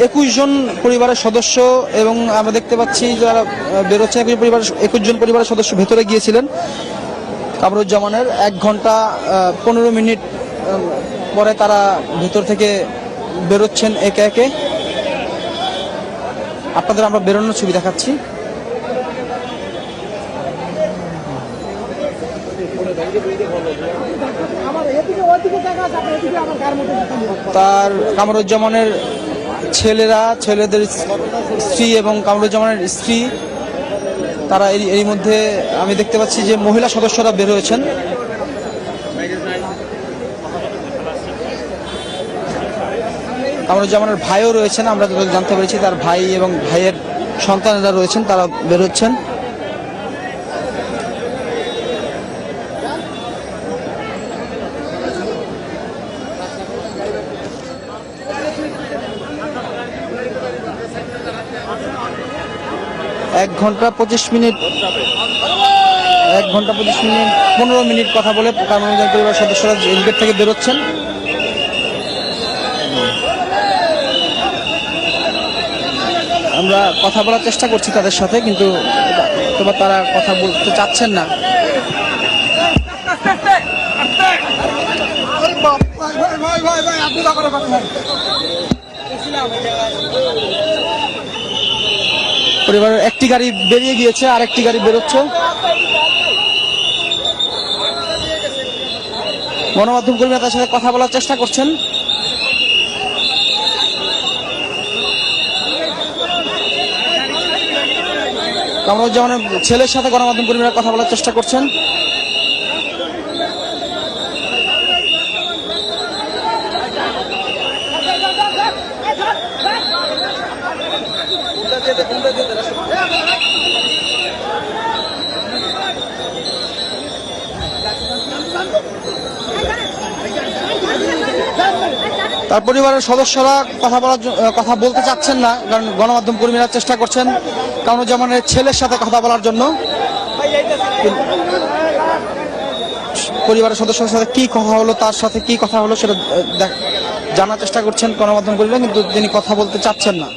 21 জন পরিবারের সদস্য, এবং আমরা দেখতে পাচ্ছি যারা বেরোচ্ছে 21 জন পরিবারের সদস্য ভেতরে গিয়েছিলেন কামরুজ্জামানের। 1 ঘন্টা 15 মিনিট পরে তারা ভেতর থেকে বেরোচ্ছেন একে একে। আপনাদের আমরা বেরোনোর ছবি দেখাচ্ছি। তার কামরুজ্জামানের ছেলেরা, ছেলেদের স্ত্রী এবং কামরুজ্জামানের স্ত্রী, তারা এরই মধ্যে আমি দেখতে পাচ্ছি যে মহিলা সদস্যরা বের হয়েছেন। কামরুজ্জামানের ভাইও রয়েছেন, আমরা জানতে পেরেছি তার ভাই এবং ভাইয়ের সন্তানেরা রয়েছেন, তারা বের হচ্ছেন। এক ঘন্টা 25 মিনিট 15 মিনিট কথা বলে কামরুজ্জামান পরিবারের সদস্যরা জেল গেট থেকে বেরোচ্ছেন। আমরা কথা বলার চেষ্টা করছি তাদের সাথে, কিন্তু তারা কথা বলতে চাচ্ছেন না। পরিবারের একটি গাড়ি বেরিয়ে গিয়েছে, আর একটি গাড়ি বেরোচ্ছে। গণমাধ্যম কর্মীরা তার সাথে কথা বলার চেষ্টা করছেন। কামরুজ্জামানের ছেলের সাথে গণমাধ্যম কর্মীরা কথা বলার চেষ্টা করছেন। তার পরিবারের সদস্যরা কথা বলতে চাচ্ছেন না, কারণ গণমাধ্যম কর্মীরা চেষ্টা করছেন কামরুজ্জামানের ছেলের সাথে কথা বলার জন্য। পরিবারের সদস্যদের সাথে কি কথা হলো, তার সাথে কি কথা হলো সেটা জানার চেষ্টা করছেন গণমাধ্যম কর্মীরা, কিন্তু তিনি কথা বলতে চাচ্ছেন না।